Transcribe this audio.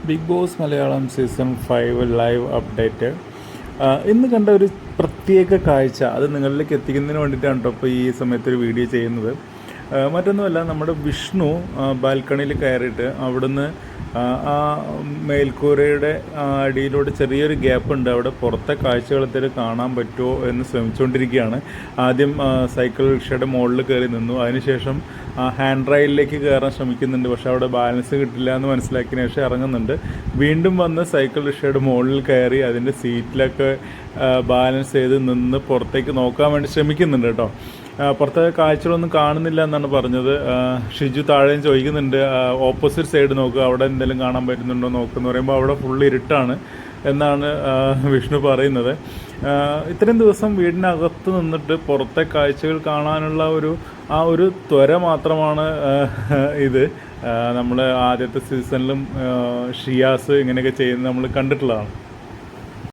Big Boss Malayalam season 5 live update. ഇന്ന് കണ്ട ഒരു പ്രത്യേക കാഴ്ച അത് നിങ്ങളിലേക്ക് എത്തിക്കുന്നതിന് വേണ്ടിയിട്ടാണ് കേട്ടോ ഇപ്പോൾ ഈ സമയത്തൊരു വീഡിയോ ചെയ്യുന്നത്. മറ്റൊന്നുമല്ല, നമ്മുടെ വിഷ്ണു ബാൽക്കണിയിൽ കയറിയിട്ട് അവിടുന്ന് ആ മേൽക്കൂരയുടെ അടിയിലൂടെ ചെറിയൊരു ഗ്യാപ്പ് ഉണ്ട്, അവിടെ പുറത്തെ കാഴ്ചകളത്തിൽ കാണാൻ പറ്റുമോ എന്ന് ശ്രമിച്ചുകൊണ്ടിരിക്കുകയാണ്. ആദ്യം സൈക്കിൾ റിക്ഷയുടെ മുകളിൽ കയറി നിന്നു, അതിനുശേഷം ഹാൻഡ് റൈലിലേക്ക് കയറാൻ ശ്രമിക്കുന്നുണ്ട്. പക്ഷേ അവിടെ ബാലൻസ് കിട്ടില്ല എന്ന് മനസ്സിലാക്കിയതിന് ശേഷം ഇറങ്ങുന്നുണ്ട്. വീണ്ടും വന്ന് സൈക്കിൾ റിക്ഷയുടെ മുകളിൽ കയറി അതിൻ്റെ സീറ്റിലൊക്കെ ബാലൻസ് ചെയ്ത് നിന്ന് പുറത്തേക്ക് നോക്കാൻ വേണ്ടി ശ്രമിക്കുന്നുണ്ട് കേട്ടോ. പുറത്തെ കാഴ്ചകളൊന്നും കാണുന്നില്ല എന്നാണ് പറഞ്ഞത്. ഷിജു താഴെയും ചോദിക്കുന്നുണ്ട്, ഓപ്പോസിറ്റ് സൈഡ് നോക്കുക, അവിടെ എന്തെങ്കിലും കാണാൻ പറ്റുന്നുണ്ടോ നോക്കുമെന്ന് പറയുമ്പോൾ അവിടെ ഫുൾ ഇരുട്ടാണ് എന്നാണ് വിഷ്ണു പറയുന്നത്. ഇത്രയും ദിവസം വീടിനകത്ത് നിന്നിട്ട് പുറത്തെ കാഴ്ചകൾ കാണാനുള്ള ഒരു ത്വര മാത്രമാണ് ഇത്. നമ്മൾ ആദ്യത്തെ സീസണിലും ഷിയാസ് ഇങ്ങനെയൊക്കെ ചെയ്യുന്നത് നമ്മൾ കണ്ടിട്ടുള്ളതാണ്.